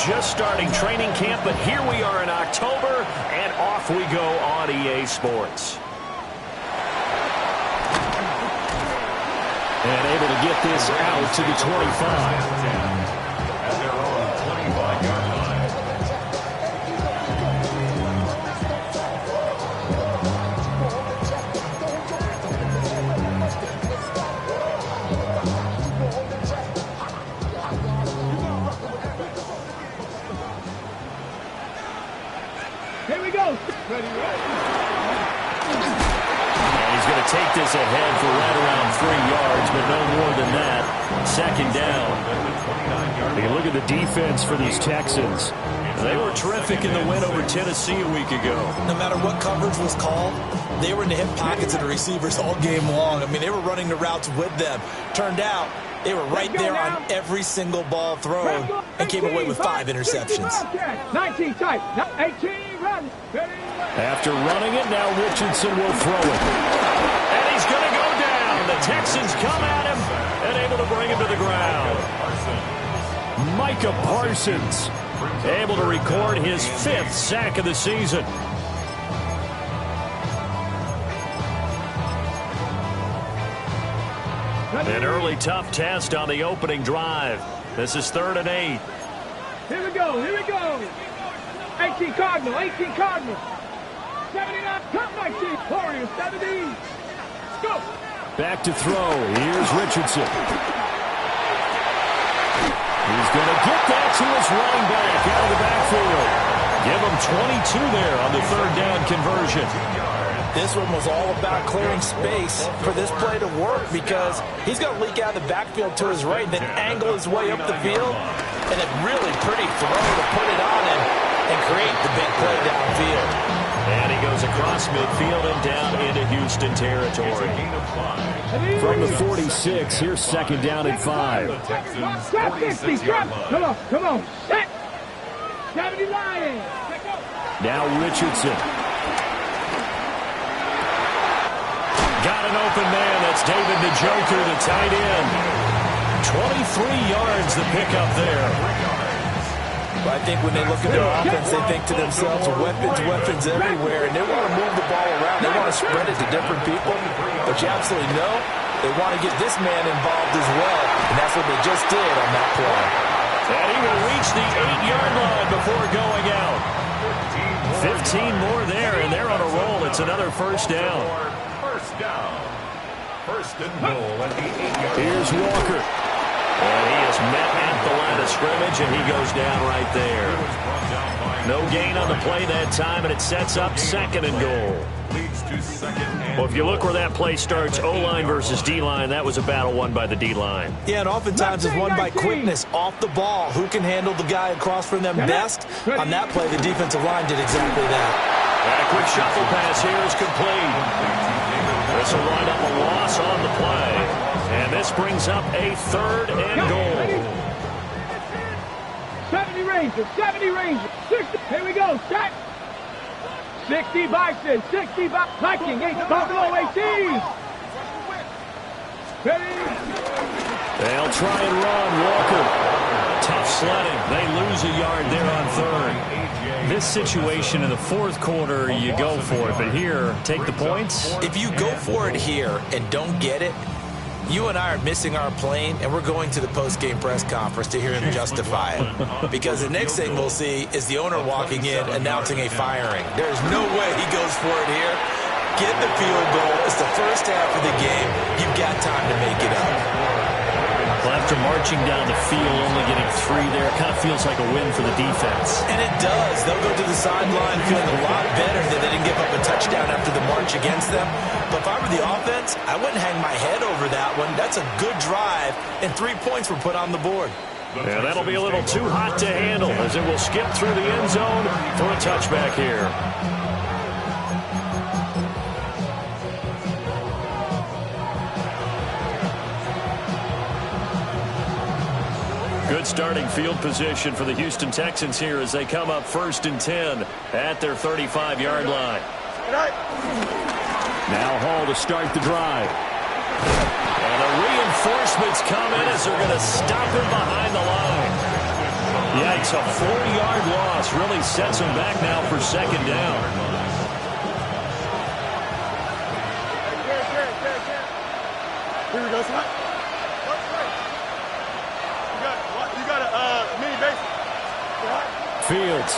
just starting training camp, but here we are in October, and off we go on EA Sports. And able to get this out to the 25. Take this ahead for right around 3 yards, but no more than that. Second down. You look at the defense for these Texans. They were terrific in the win over Tennessee a week ago. No matter what coverage was called, they were in the hip pockets of the receivers all game long. I mean, they were running the routes with them. Turned out they were right there on every single ball thrown and came away with 5 interceptions. 19 tight, 18 run. After running it, now Richardson will throw it. And he's going to go down. The Texans come at him and able to bring him to the ground. Micah Parsons able to record his 5th sack of the season. An early tough test on the opening drive. This is 3rd and 8. Here we go, here we go. 18 Cardinal, 18 Cardinal. 79, top 19, Warriors, 70. Let's go. Back to throw. Here's Richardson. He's going to get that to his running back out of the backfield. Give him 22 there on the 3rd down conversion. This one was all about clearing space for this play to work because he's going to leak out of the backfield to his right, then angle his way up the field, and a really pretty throw to put it on him and create the big play downfield. And he goes across midfield and down into Houston territory. From the 46, here's 2nd down and 5. Drop 50, drop. Come on. Set. 70 Lions. Now Richardson. Got an open man. That's David the Joker, the tight end. 23 yards the pickup there. But I think when they look at their offense, they think to themselves, weapons everywhere, and they want to move the ball around. They want to spread it to different people. But you absolutely know they want to get this man involved as well, and that's what they just did on that play. And he will reach the 8-yard line before going out. 15 more there, and they're on a roll. It's another 1st down. First and goal at the 8-yard line. Here's Walker. And he is met at the line of scrimmage, and he goes down right there. No gain on the play that time, and it sets up 2nd and goal. Well, if you look where that play starts, O-line versus D-line, that was a battle won by the D-line. Yeah, and oftentimes it's won by quickness off the ball. Who can handle the guy across from them best? On that play, the defensive line did exactly that. And a quick shuffle pass here is complete. This will wind up a loss on the play. And this brings up a 3rd and goal. 70 Rangers, 70 Rangers. 60, here we go, set. 60 Bison, 60 Viking, 8 Buffalo, 18. Ready? They'll try and run. Walker. Tough sledding. They lose a yard there on 3rd. This situation in the 4th quarter, you go for it. But here, take the points. If you go for it here and don't get it, you and I are missing our plane, and we're going to the post-game press conference to hear him justify it. Because the next thing we'll see is the owner walking in announcing a firing. There's no way he goes for it here. Get the field goal. It's the first half of the game. You've got time to make it up. Well, after marching down the field, only getting 3 there, it kind of feels like a win for the defense. And it does. They'll go to the sideline feeling a lot better that they didn't give up a touchdown after the march against them. But if I were the offense, I wouldn't hang my head over that one. That's a good drive, and 3 points were put on the board. Yeah, that'll be a little too hot to handle as it will skip through the end zone for a touchback here. Good starting field position for the Houston Texans here as they come up 1st and 10 at their 35-yard line. Now Hall to start the drive. And the reinforcements come in as they're going to stop him behind the line. Yikes, a 4-yard loss really sets him back now for second down. Here we go, son. You got a mini base. Fields.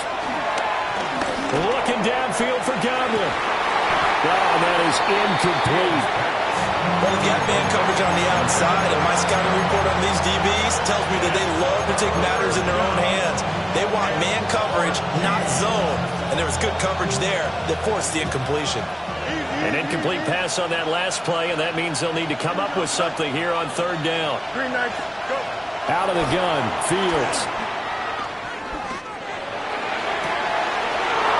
Looking downfield for Godwin. Oh, that is incomplete. Well, you got man coverage on the outside, and my scouting report on these DBs tells me that they love to take matters in their own hands. They want man coverage, not zone. And there was good coverage there that forced the incompletion. An incomplete pass on that last play, and that means they'll need to come up with something here on third down. Out of the gun, Fields.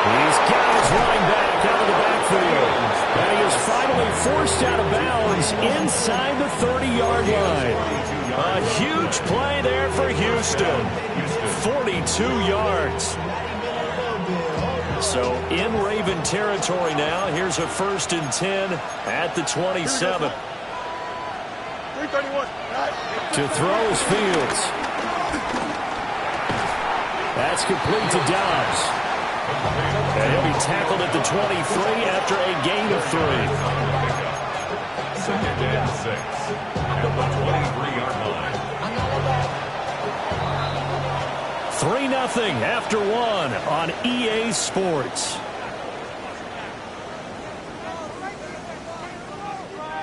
He's got his running back out of the backfield. And he is finally forced out of bounds inside the 30-yard line. A huge play there for Houston. 42 yards. So in Raven territory now. Here's a 1st and 10 at the 27. 331. To throw is Fields. That's complete to Dobbs. And he'll be tackled at the 23 after a gain of 3. 2nd and 6 at the 23-yard line. 3-0 after 1 on EA Sports.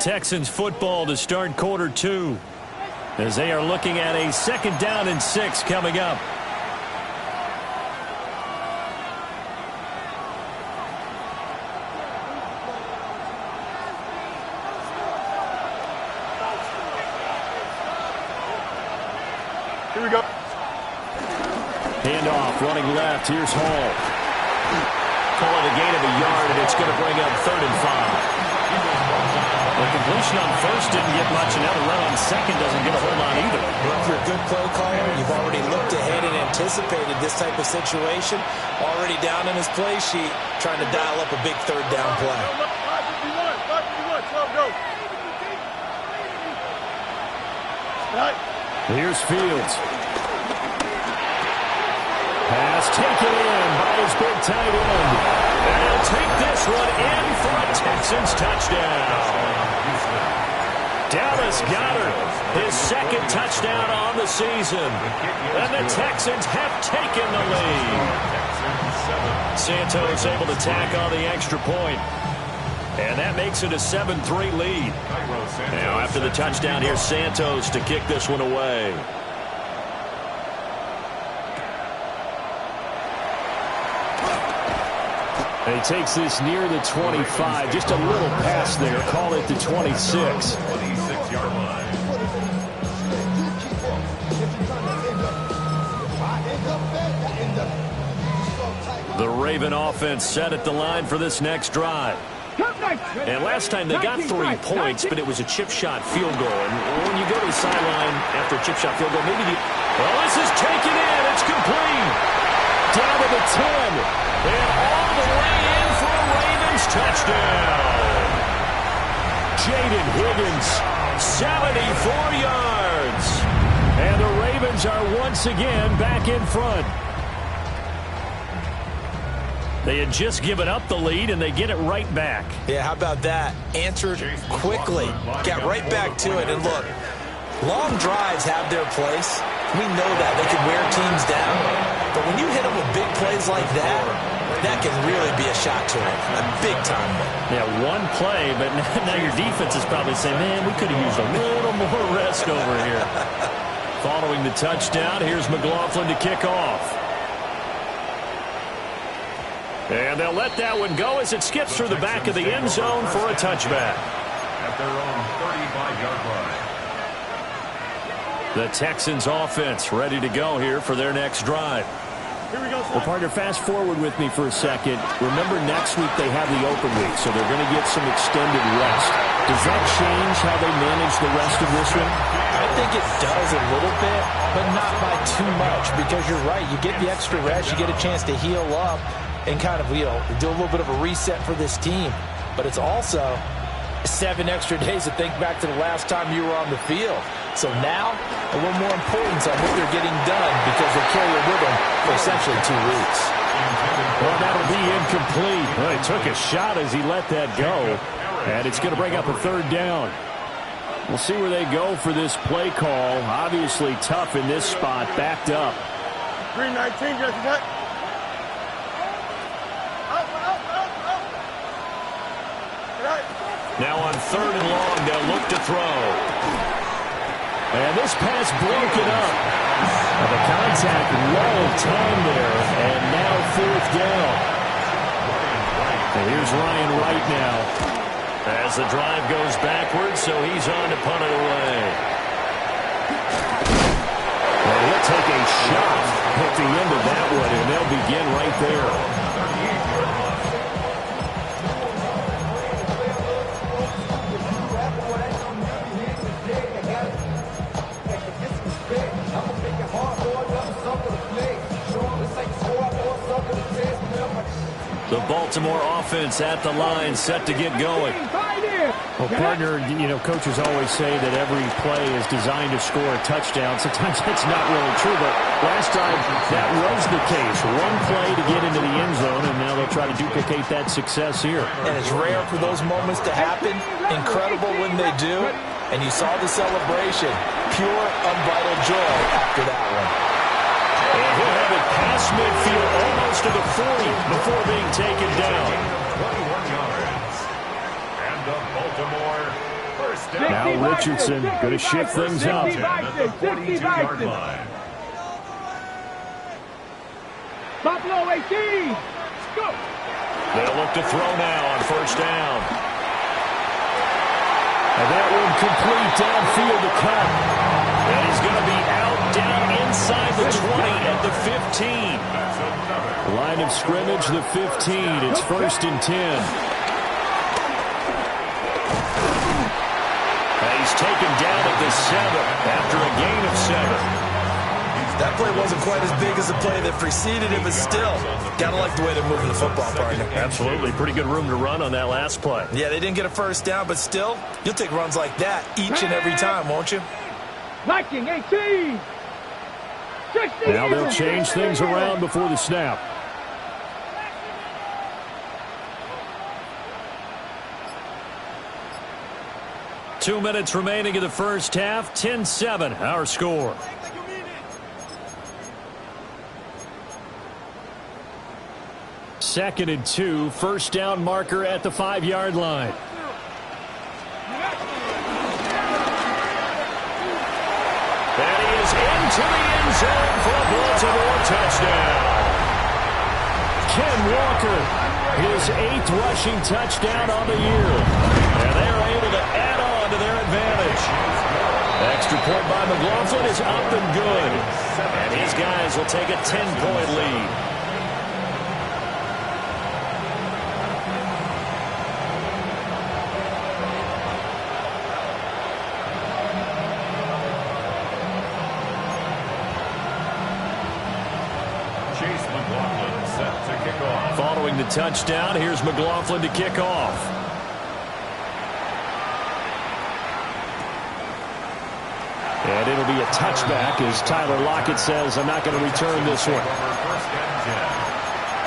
Texans football to start quarter 2 as they are looking at a 2nd down and 6 coming up. Here we go. Handoff, running left. Here's Hall. Call it a gain of a yard, and it's going to bring up 3rd and 5. The completion on 1st didn't get much, and now the run on 2nd doesn't get a whole lot either. Well, if you're a good play caller, you've already looked ahead and anticipated this type of situation. Already down in his play sheet, trying to dial up a big 3rd down play. 551, 12 go. Here's Fields. Pass taken in by his big tight end. And he'll take this one in for a Texans touchdown. Dallas Goedert, his 2nd touchdown on the season. And the Texans have taken the lead. Santos able to tack on the extra point. And that makes it a 7-3 lead. Now after the touchdown, here's Santos to kick this one away. And he takes this near the 25. Just a little pass there. Call it the 26. 26-yard line. The Raven offense set at the line for this next drive. And last time they got 3 points, but it was a chip shot field goal. And when you go to the sideline after a chip shot field goal, maybe well, this is taken in. It's complete. Down to the 10. And all the way in for a Ravens touchdown. Jaden Higgins, 74 yards. And the Ravens are once again back in front. They had just given up the lead, and they get it right back. Yeah, how about that? Answered quickly. Got right back to it. And look, long drives have their place. We know that. They can wear teams down. But when you hit them with big plays like that, that can really be a shot to them. A big-time one. Yeah, one play, but now your defense is probably saying, man, we could have used a little more rest over here. Following the touchdown, here's McLaughlin to kick off. And they'll let that one go as it skips through the back of the end zone for a touchback. At their own 35-yard line. The Texans offense ready to go here for their next drive. Here we go, Well, partner, fast forward with me for a second. Remember, next week they have the open week, so they're going to get some extended rest. Does that change how they manage the rest of this one? I think it does a little bit, but not by too much, because you're right. You get the extra rest, you get a chance to heal up and kind of, do a little bit of a reset for this team. But it's also 7 extra days to think back to the last time you were on the field. So now, a little more importance on what they're getting done because they carry it with them for essentially 2 weeks. Well, that'll be incomplete. Well, he took a shot as he let that go, and it's going to bring up a 3rd down. We'll see where they go for this play call. Obviously tough in this spot, backed up. Green 19, Jesse Hunt. Now on 3rd and long, they'll look to throw. And this pass broken up. The contact, low time there, and now 4th down. And here's Ryan Wright now. As the drive goes backwards, so he's on to punt it away. Well, he'll take a shot at the end of that one, and they'll begin right there. The Baltimore offense at the line, set to get going. Well, partner, you know, coaches always say that every play is designed to score a touchdown. Sometimes that's not really true, but last time that was the case. One play to get into the end zone, and now they'll try to duplicate that success here. And it's rare for those moments to happen. Incredible when they do. And you saw the celebration. Pure, unbridled joy after that one. And he'll have it past midfield, almost to the 40 before being taken down. 21 yards. And the Baltimore first down. Now Richardson going to shift things up. At the 42-yard line. Buffalo 18. Go. They'll look to throw now on 1st down. And that one complete downfield to Cup. And he's going to be out down inside the 20 at the 15. Line of scrimmage, the 15. It's 1st and 10. And he's taken down at the 7 after a gain of 7. That play wasn't quite as big as the play that preceded it, but still, gotta like the way they're moving the football, partner. Absolutely. Pretty good room to run on that last play. Yeah, they didn't get a 1st down, but still, you'll take runs like that each and every time, won't you? Viking 18. 16. Now they'll change things around before the snap. Two minutes remaining in the first half. 10-7, our score. Second and 2, 1st down marker at the 5-yard line. And he is into the end zone for a Baltimore touchdown. Ken Walker, his 8th rushing touchdown on the year. And they're able to add on to their advantage. Extra point by McLaughlin is up and good. And his guys will take a 10-point lead. Following the touchdown, here's McLaughlin to kick off. And it'll be a touchback as Tyler Lockett says, I'm not going to return this one. 1st and 10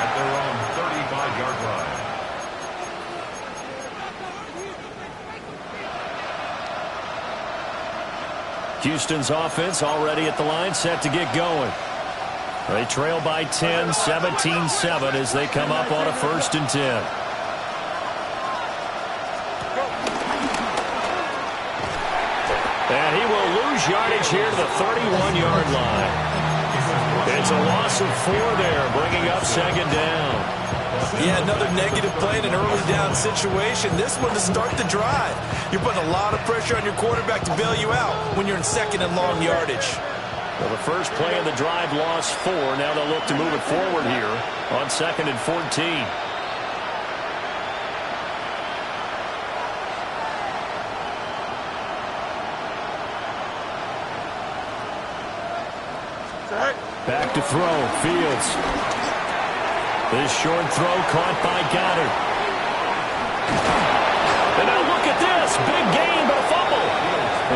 at their own 35-yard line. Houston's offense already at the line, set to get going. They trail by 10, 17-7 as they come up on a 1st and 10. And he will lose yardage here to the 31-yard line. It's a loss of 4 there, bringing up 2nd down. Yeah, another negative play in an early down situation. This one to start the drive. You're putting a lot of pressure on your quarterback to bail you out when you're in 2nd and long yardage. Well, the first play of the drive lost 4. Now they'll look to move it forward here on 2nd and 14. Back to throw, Fields. This short throw caught by Goddard. And now look at this. Big gain, but a fumble.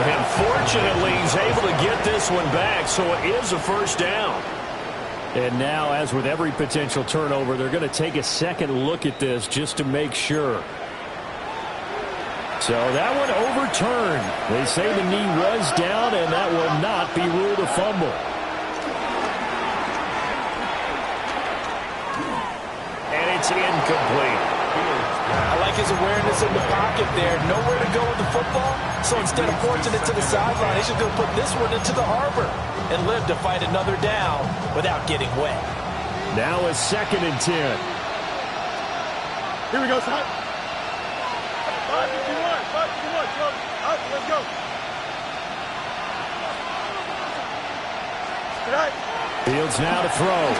And Unfortunately, he's able to get this one back, so it is a first down. And now, as with every potential turnover, they're going to take a second look at this just to make sure. So that one overturned. They say the knee was down, and that will not be ruled a fumble. And it's incomplete. I like his awareness in the pocket there. Nowhere to go with the football, so instead of forcing it to the sideline, he's just going to put this one into the harbor and live to fight another down without getting wet. Now a 2nd and 10. Here we go, son. 551. 551. Let's go. Fields now to throw.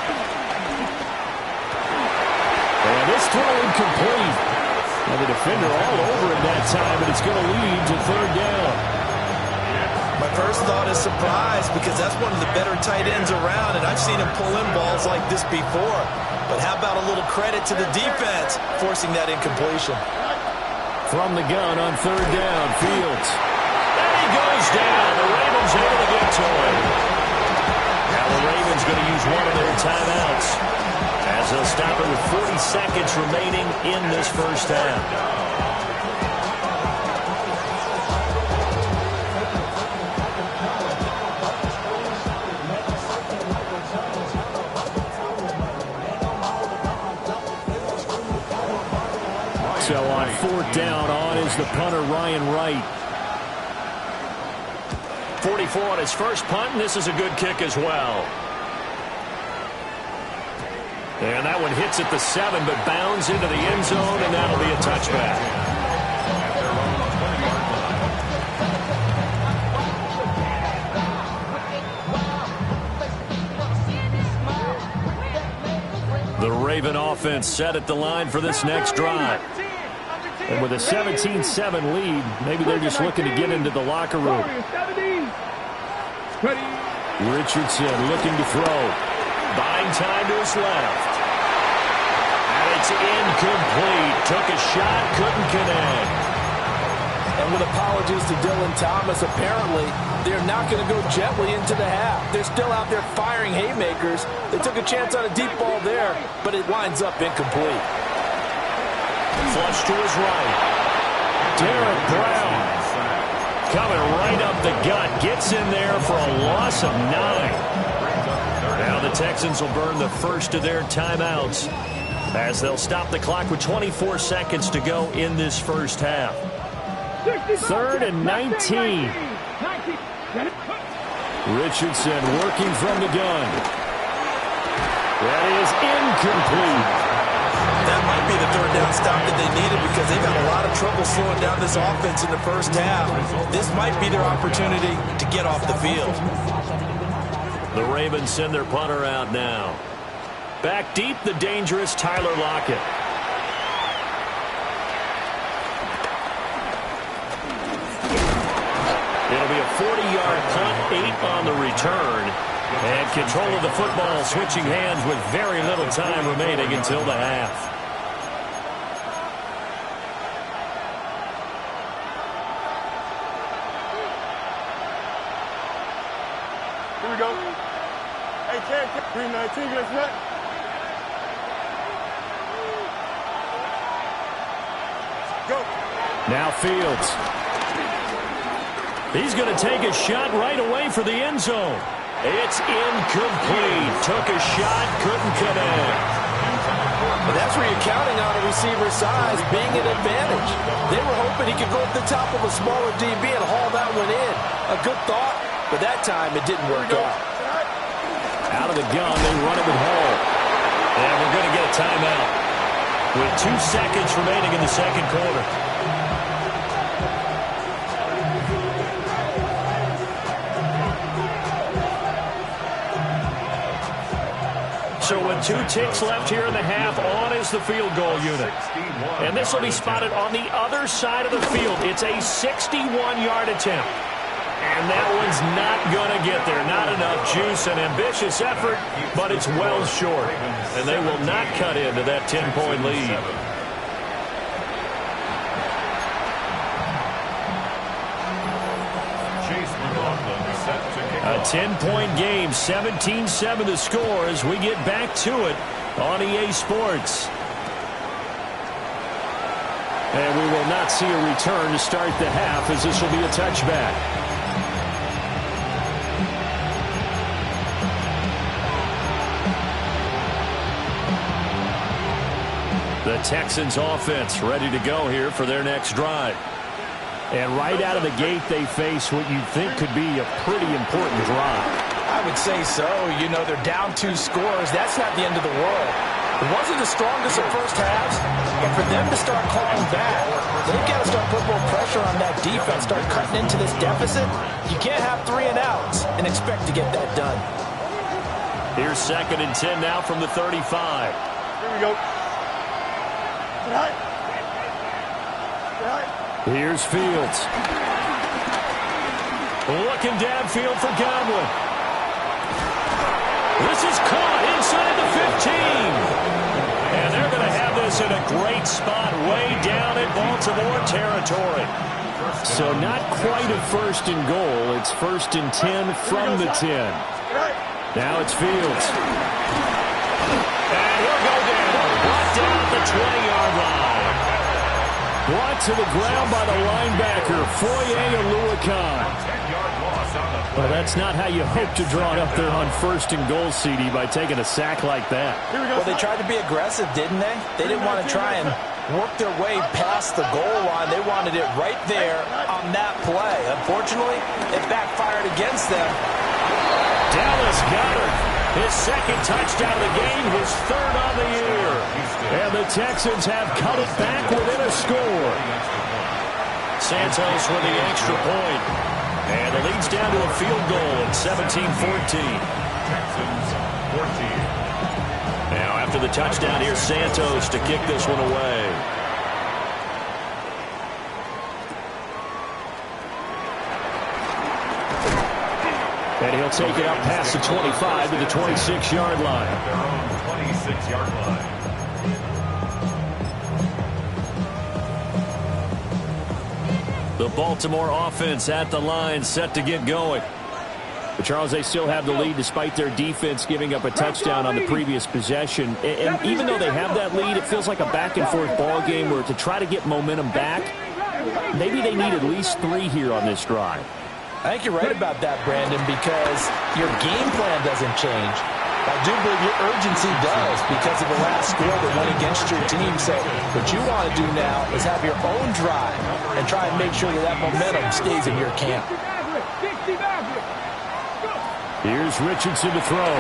And this throw incomplete. And the defender all over him that time, and it's going to lead to 3rd down. My first thought is surprise, because that's one of the better tight ends around, and I've seen him pull in balls like this before. But how about a little credit to the defense forcing that incompletion? From the gun on 3rd down, Fields. And he goes down. The Ravens able to get to him. Now the Ravens going to use one of their timeouts, as they'll stop it with 40 seconds remaining in this first half. So on 4th down, on is the punter, Ryan Wright. 44 on his first punt, and this is a good kick as well. And that one hits at the 7, but bounds into the end zone, and that'll be a touchback. The Raven offense set at the line for this next drive. And with a 17-7 lead, maybe they're just looking to get into the locker room. Richardson looking to throw. Buying time to his left. And it's incomplete. Took a shot, couldn't connect. And with apologies to Dylan Thomas, apparently they're not going to go gently into the half. They're still out there firing haymakers. They took a chance on a deep ball there, but it winds up incomplete. Flush to his right. Derek Brown coming right up the gut. Gets in there for a loss of 9. Now the Texans will burn the first of their timeouts, as they'll stop the clock with 24 seconds to go in this first half. 3rd and 19. Richardson working from the gun. That is incomplete. That might be the 3rd down stop that they needed, because they've had a lot of trouble slowing down this offense in the first half. This might be their opportunity to get off the field. The Ravens send their punter out now. Back deep, the dangerous Tyler Lockett. It'll be a 40-yard punt, 8 on the return. And control of the football switching hands with very little time remaining until the half. Here we go. Hey, 319, get us back. Go. Now Fields. He's going to take a shot right away for the end zone. It's incomplete. Took a shot, couldn't connect. But that's where you're counting on a receiver's size being an advantage. They were hoping he could go up the top of a smaller DB and haul that one in. A good thought, but that time it didn't work out. Out of the gun, they run it with Hall. And we're going to get a timeout with 2 seconds remaining in the second quarter. So with 2 ticks left here in the half, on is the field goal unit. And this will be spotted on the other side of the field. It's a 61-yard attempt. And that one's not going to get there. Not enough juice, an ambitious effort, but it's well short. And they will not cut into that 10-point lead. A 10-point game, 17-7 the score as we get back to it on EA Sports. And we will not see a return to start the half, as this will be a touchback. The Texans offense ready to go here for their next drive. And right out of the gate, they face what you think could be a pretty important drive. I would say so. You know, they're down 2 scores. That's not the end of the world. It wasn't the strongest of first halves, but for them to start clawing back, they've got to start putting more pressure on that defense, start cutting into this deficit. You can't have 3 and outs and expect to get that done. Here's 2nd and 10 now from the 35. Here we go. Here's Fields. Looking downfield for Godwin. This is caught inside the 15. And they're going to have this in a great spot way down in Baltimore territory. So not quite a 1st and goal. It's 1st and 10 from the 10. Now it's Fields. And he'll go down. Brought down the 20-yard line. Brought to the ground by the linebacker, Foye Oluokun. Well, that's not how you hope to draw it up there on 1st and goal, CD, by taking a sack like that. Well, they tried to be aggressive, didn't they? They didn't want to try and work their way past the goal line. They wanted it right there on that play. Unfortunately, it backfired against them. Dallas Goedert, his 2nd touchdown of the game, his 3rd on the year. And the Texans have cut it back within a score. Santos with the extra point. And it leads down to a field goal at 17-14. Texans 14. Now after the touchdown, here's Santos to kick this one away. And he'll take it up past the 25 to the 26-yard line. Their own 26-yard line. The Baltimore offense at the line, set to get going. But Charles, they still have the lead despite their defense giving up a touchdown on the previous possession. And even though they have that lead, it feels like a back-and-forth ball game where to try to get momentum back, maybe they need at least 3 here on this drive. I think you're right about that, Brandon, because your game plan doesn't change. I do believe your urgency does because of the last score that went against your team. So what you want to do now is have your own drive and try and make sure that that momentum stays in your camp. Here's Richardson to throw.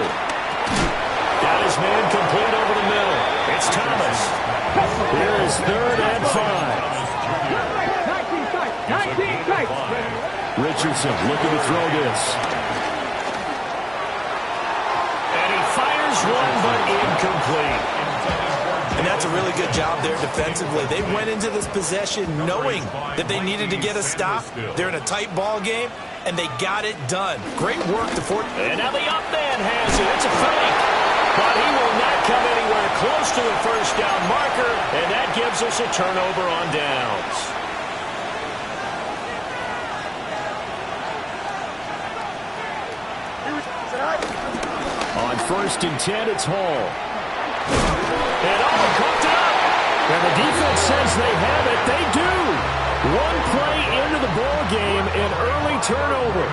Got his man complete over the middle. It's Thomas. Here is 3rd and 5. Richardson looking to throw this. And he fires one, but incomplete. And that's a really good job there defensively. They went into this possession knowing that they needed to get a stop. They're in a tight ball game, and they got it done. Great work. And now the up man has it. It's a fake. But he will not come anywhere close to the 1st down marker, and that gives us a turnover on downs. On 1st and 10, it's Hall. And cooked it up. And the defense says they have it. They do. 1 play into the ball game, an early turnover.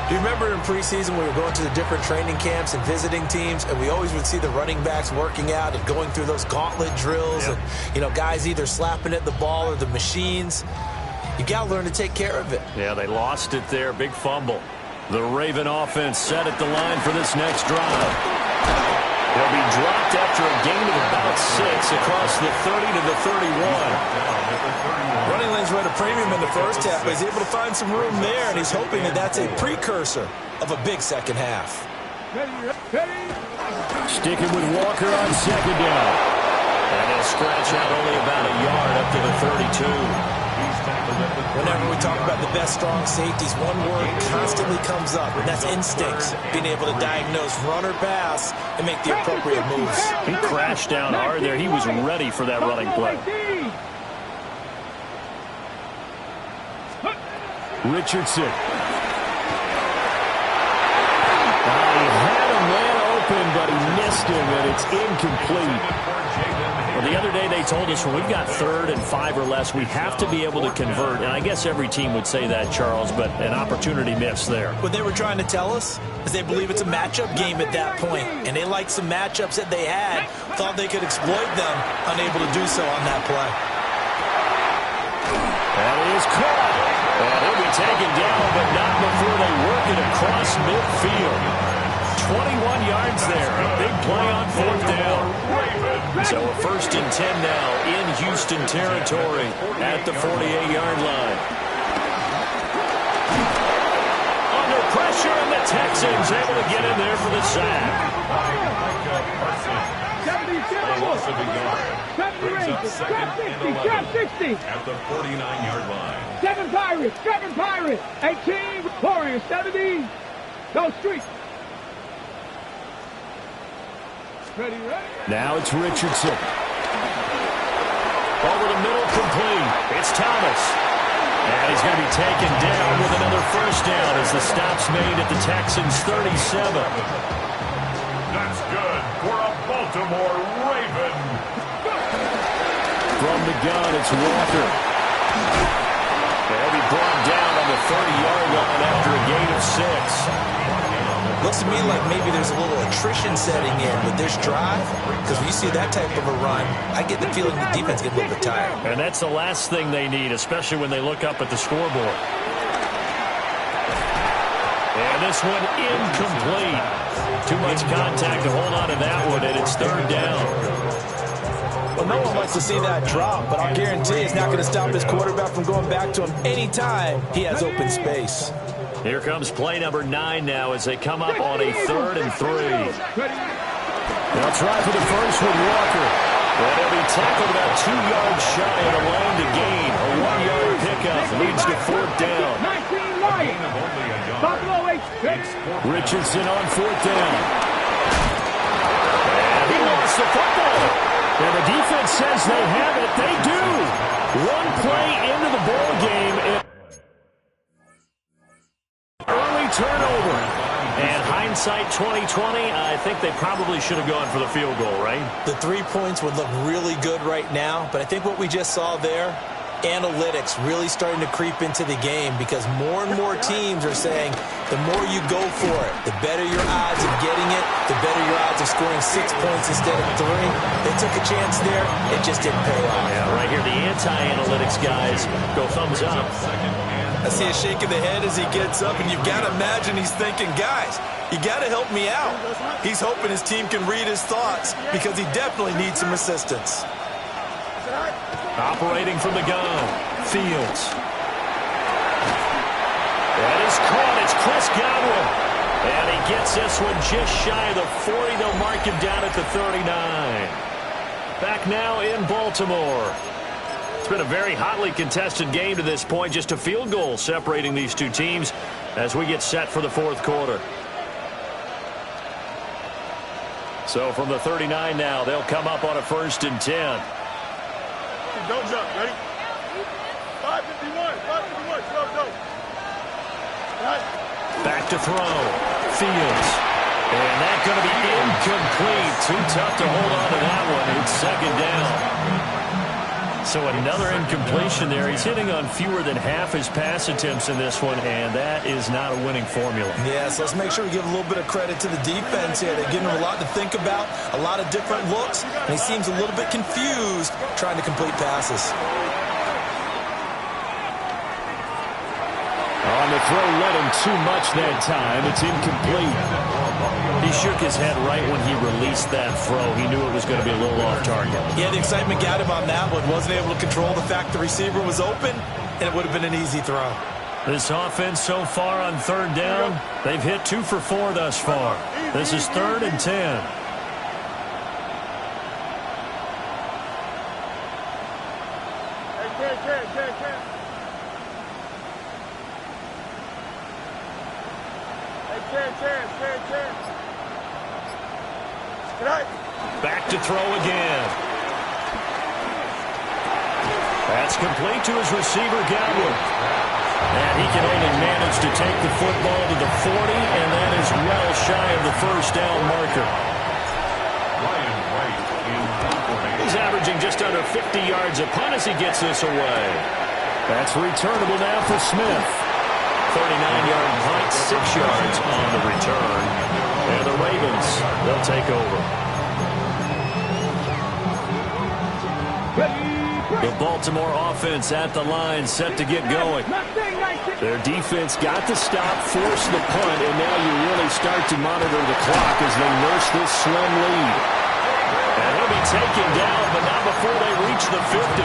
Do you remember in preseason we were going to the different training camps and visiting teams, and we always would see the running backs working out and going through those gauntlet drills, and guys either slapping at the ball or the machines. You got to learn to take care of it. Yeah, they lost it there. Big fumble. The Raven offense set at the line for this next drive. They'll be dropped after a gain of about 6 across the 30 to the 31. Running lanes were at a premium in the first half, but he's able to find some room there, and he's hoping that that's a precursor of a big second half. Sticking with Walker on 2nd down. And he'll scratch out only about a yard up to the 32. Whenever we talk about the best strong safeties, one word constantly comes up, and that's instincts. Being able to diagnose run or pass and make the appropriate moves. He crashed down hard there. He was ready for that running play. Richardson. missed him, and it's incomplete. Well, the other day they told us when we've got 3rd and 5 or less, we have to be able to convert. And I guess every team would say that, Charles, but an opportunity missed there. What they were trying to tell us is they believe it's a matchup game at that point, and they liked some matchups that they had, thought they could exploit them, unable to do so on that play. That is caught. And he'll be taken down, but not before they work it across midfield. 21 yards there. A big play on 4th down. So a 1st and 10 now in Houston territory at the 48-yard line. Under pressure, and the Texans able to get in there for the sack. Loss of a yard. Brings up 2nd and 11 at the 49-yard line. 7 Pirates, 18 Warriors, 70. Go Street. Ready. Now it's Richardson. Over the middle, complete. It's Thomas. And he's going to be taken down with another 1st down as the stop's made at the Texans' 37. That's good for a Baltimore Raven. From the gun, it's Walker. They'll be brought down on the 30-yard line after a gain of 6. Looks to me like maybe there's a little attrition setting in with this drive, because when you see that type of a run, I get the feeling the defense gets a little bit tired. And that's the last thing they need, especially when they look up at the scoreboard. And this one incomplete. Too much contact to hold on to that one, and it's 3rd down. Well, no one likes to see that drop, but I'll guarantee it's not going to stop his quarterback from going back to him anytime he has open space. Here comes play number 9 now as they come up on a 3rd and 3. They'll try for the first with Walker. But he'll be tackled about 2 yards shy of the line to gain. A 1-yard pickup leads to 4th down. Richardson on 4th down. And he lost the football. And the defense says they have it. They do. One play into the ball game. Early turnover. And hindsight 2020, I think they probably should have gone for the field goal, right? The 3 points would look really good right now, but I think what we just saw there, analytics really starting to creep into the game, because more and more teams are saying the more you go for it, the better your odds of getting it, the better your odds of scoring 6 points instead of 3. They took a chance there. It just didn't pay off. Yeah, right here, the anti-analytics guys go thumbs up. I see a shake of the head as he gets up, and you've got to imagine he's thinking, guys, you got to help me out. He's hoping his team can read his thoughts, because he definitely needs some assistance. Operating from the gun, Fields. That is caught. It's Chris Godwin. And he gets this one just shy of the 40. They'll mark him down at the 39. Back now in Baltimore. It's been a very hotly contested game to this point. Just a field goal separating these two teams as we get set for the 4th quarter. So from the 39 now, they'll come up on a 1st and 10. Don't jump. Ready? 551. 551. Go. Back to throw. Fields. And that's going to be incomplete. Too tough to hold on to that one. It's 2nd down. So another incompletion there. He's hitting on fewer than half his pass attempts in this one, and that is not a winning formula. Yeah, so let's make sure we give a little bit of credit to the defense here. They're giving him a lot to think about, a lot of different looks, and he seems a little bit confused trying to complete passes. On the throw, led him too much that time. It's incomplete. He shook his head right when he released that throw. He knew it was going to be a little off target. Yeah, the excitement got him on that one. Wasn't able to control the fact the receiver was open, and it would have been an easy throw. This offense so far on 3rd down, they've hit 2 for 4 thus far. This is 3rd and 10. Back to throw again. That's complete to his receiver, Godwin. And he can only manage to take the football to the 40, and that is well shy of the 1st down marker. averaging just under 50 yards a punt as he gets this away. That's returnable now for Smith. 39-yard punt, 6 yards on the return. And the Ravens, they'll take over. The Baltimore offense at the line, set to get going. Their defense got the stop, forced the punt, and now you really start to monitor the clock as they nurse this slim lead. And he'll be taken down, but not before they reach the 50.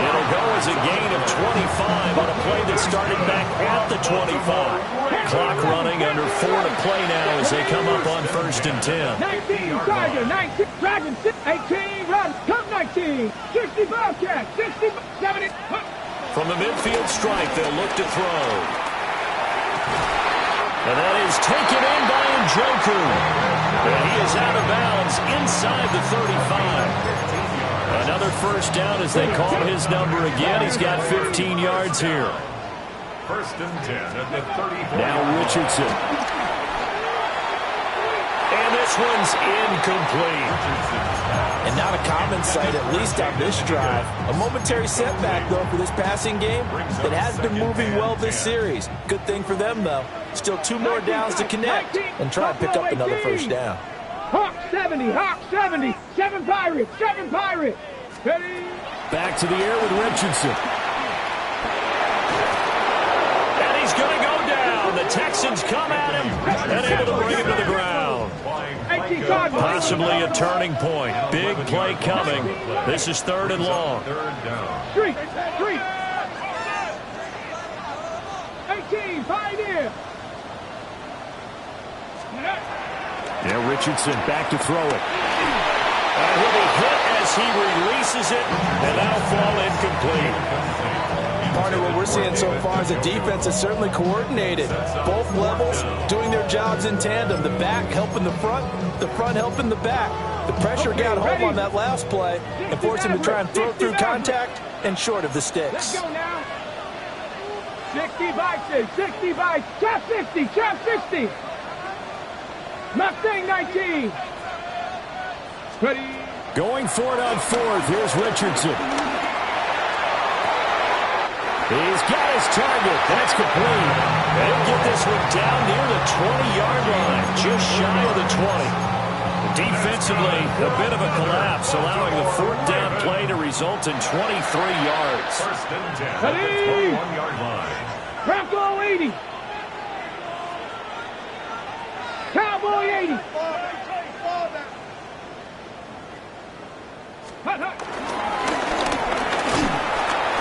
It'll go as a gain of 25 on a play that started back at the 25. Clock running, under 4 to play now as they come up on 1st and 10. 19, Tiger, 19, Dragon, 18, run, come 19, 60 Bobcat, 60, 70. From the midfield stripe, they'll look to throw. And that is taken in by Njoku. And he is out of bounds inside the 35. Another first down as they call his number again. He's got 15 yards here. 1st and 10 at the 35. Now Richardson. And this one's incomplete. And not a common sight, at least on this drive. A momentary setback, though, for this passing game that has been moving well this series. Good thing for them, though. Still 2 more downs to connect and try and pick up another first down. Hawk 70, Hawk 70, 7 Pirates, 7 Pirates. Ready? Back to the air with Richardson. And he's going to go down. The Texans come at him and able to bring him to the ground. Possibly a turning point. Big play coming. This is 3rd and long. Street. 18, Pioneer. Now Richardson back to throw it. And he'll be hit as he releases it, and that'll fall incomplete. Partner, what we're seeing so far is a defense that's certainly coordinated. Both levels doing their jobs in tandem. The back helping the front helping the back. The pressure got home on that last play and forced him to try and throw through contact and short of the sticks. Let's go now. 60 bikes, 60 bikes, trap 60, trap 60. Mustang 19. Ready. Going for it on 4th. Here's Richardson. He's got his target. That's complete. And he'll get this one down near the 20-yard line, just shy of the 20. Defensively, a bit of a collapse, allowing the 4th down play to result in 23 yards. 1st and 10 at the 21-yard line. Bronco 80. Cowboy 80.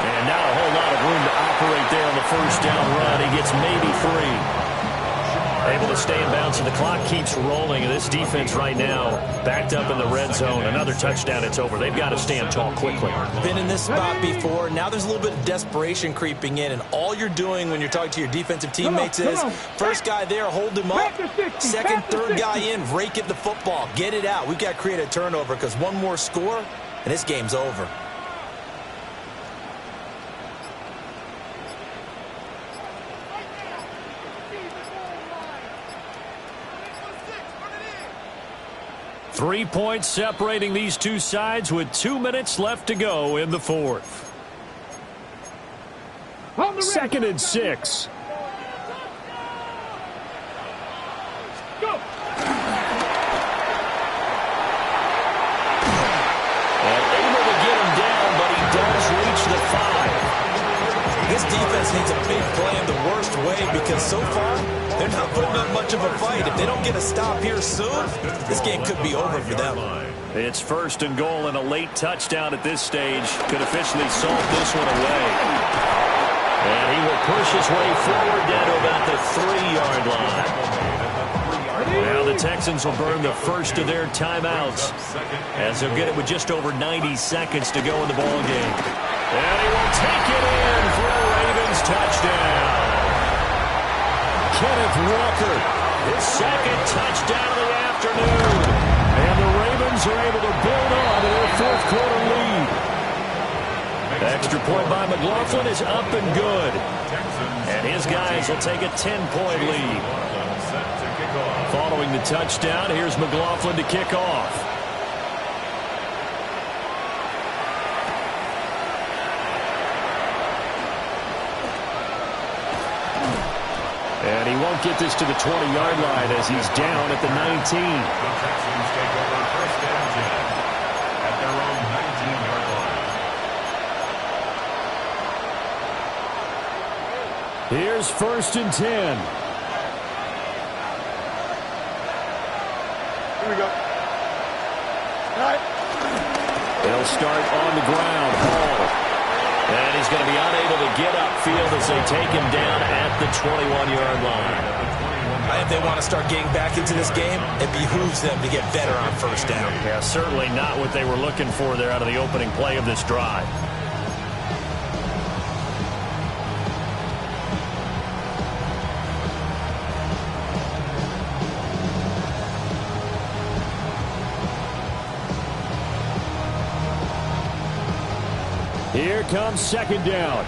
And not a whole lot of room to operate there on the first down run. He gets maybe 3. Able to stay in bounds, and the clock keeps rolling. And this defense right now backed up in the red zone. Another touchdown, it's over. They've got to stand tall quickly. Been in this spot before. Now there's a little bit of desperation creeping in, and all you're doing when you're talking to your defensive teammates is first guy there, hold him up. Second, third guy in, rake it the football. Get it out. We've got to create a turnover because one more score, and this game's over. Three points separating these two sides with 2 minutes left to go in the 4th. 2nd and 6. Go. And able to get him down, but he does reach the 5. This defense needs a big play in the worst way because so far they're not putting up much of a fight. If they don't get a stop here soon, this game could be over for them. It's 1st and goal, and a late touchdown at this stage could officially salt this one away. And he will push his way forward down to about the 3-yard line. Now the Texans will burn the first of their timeouts as they'll get it with just over 90 seconds to go in the ball game. And he will take it in for a Ravens touchdown. Kenneth Walker, his 2nd touchdown of the afternoon. And the Ravens are able to build on to their 4th quarter lead. Extra point by McLaughlin is up and good. And his guys will take a 10-point lead. Following the touchdown, here's McLaughlin to kick off. he won't get this to the 20-yard line as he's down at the 19. The Texans take over first and 10 at their own 19-yard line. Here's first and 10. Here we go. All right. They'll start on the ground. Hall. And he's going to be unable to get upfield as they take him down at the 21-yard line. If they want to start getting back into this game, it behooves them to get better on first down. Yeah, certainly not what they were looking for there out of the opening play of this drive. Here comes second down.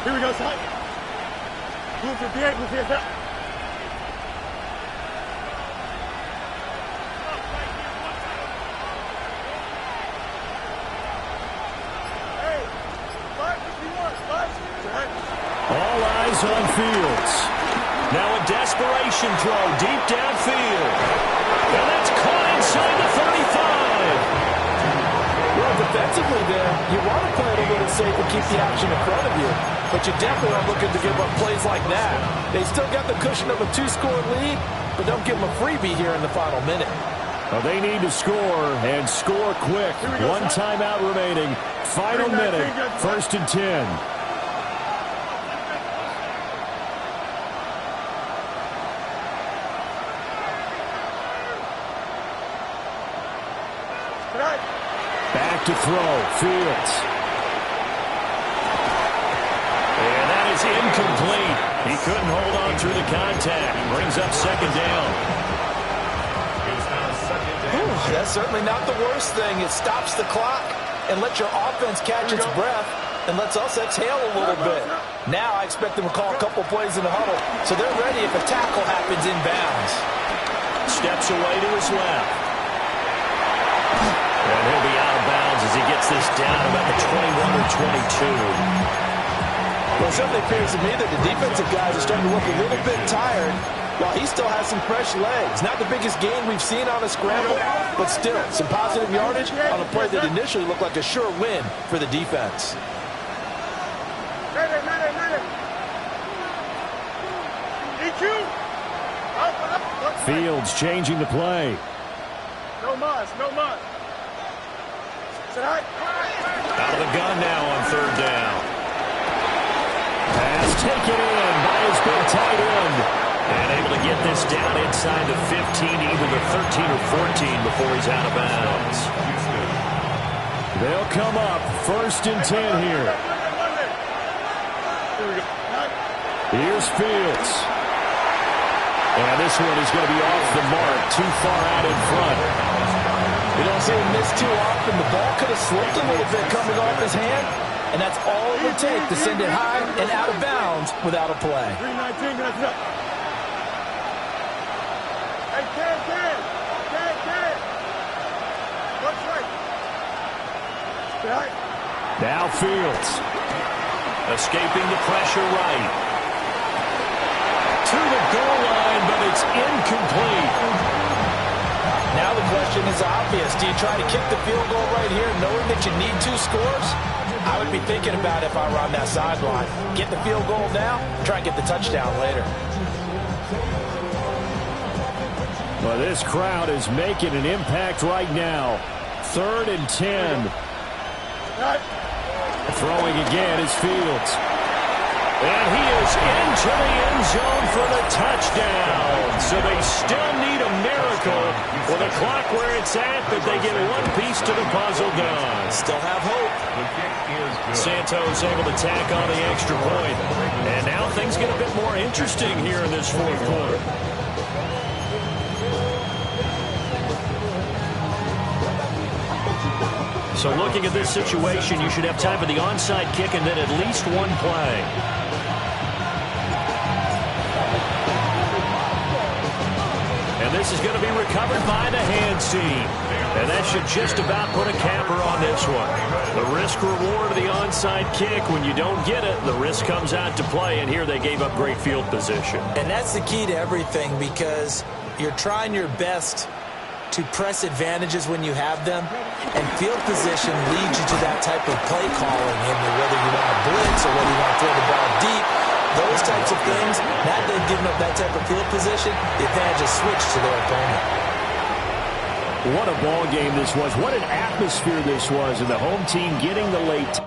Here we go, son. Move your beard, move your head. Hey, 551, All eyes on Fields. Now a desperation throw deep downfield. And that's caught inside the 35. Well, defensively there, you want to play it a little safe and keep the action in front of you. But you definitely aren't looking to give up plays like that. They still got the cushion of a 2-score lead, but don't give them a freebie here in the final minute. Well, they need to score, and score quick. One timeout remaining. Final minute, first and 10. Back to throw, Fields. And that is incomplete. He couldn't hold on through the contact. Brings up second down. That's certainly not the worst thing. It stops the clock and lets your offense catch its breath and lets us exhale a little bit. Now I expect them to call a couple plays in the huddle, so they're ready if a tackle happens inbounds. Steps away to his left. And he'll be out of bounds as he gets this down about the 21 or 22. Well, it certainly appears to me that the defensive guys are starting to look a little bit tired while he still has some fresh legs. Not the biggest gain we've seen on a scramble, but still some positive yardage on a play that initially looked like a sure win for the defense. Fields changing the play. No muss, no muss. Out of the gun now on third down. Pass taken in by his big tight end. And able to get this down inside the 15, either the 13 or 14 before he's out of bounds. They'll come up first and 10 here. Here's Fields. And this one is going to be off the mark, too far out in front. You don't see him miss too often. The ball could have slipped a little bit coming off his hand, and that's all it would take to send it high and out of bounds without a play. 319, that's up. Hey, Ken. What's right? Now Fields. Escaping the pressure right. To the goal line, but it's incomplete. Now the question is obvious. Do you try to kick the field goal right here knowing that you need 2 scores? I would be thinking about it if I were on that sideline. Get the field goal now, try and get the touchdown later. Well, this crowd is making an impact right now. Third and 10. Throwing again is Fields. And he is into the end zone for the touchdown. So they still need a miracle with the clock where it's at, but they get one piece to the puzzle done. Still have hope. Santos able to tack on the extra point. And now things get a bit more interesting here in this fourth quarter. So looking at this situation, you should have time for the onside kick and then at least one play. And this is going to be recovered by the hands team. And that should just about put a capper on this one. The risk reward of the onside kick. When you don't get it, the risk comes out to play. And here they gave up great field position. And that's the key to everything, because you're trying your best to press advantages when you have them. And field position leads you to that type of play calling, in whether you want to blitz or whether you want to throw the ball deep. Those types of things, now that they've given up that type of field position, the advantage is switched to their opponent. What a ball game this was. What an atmosphere this was. And the home team getting the late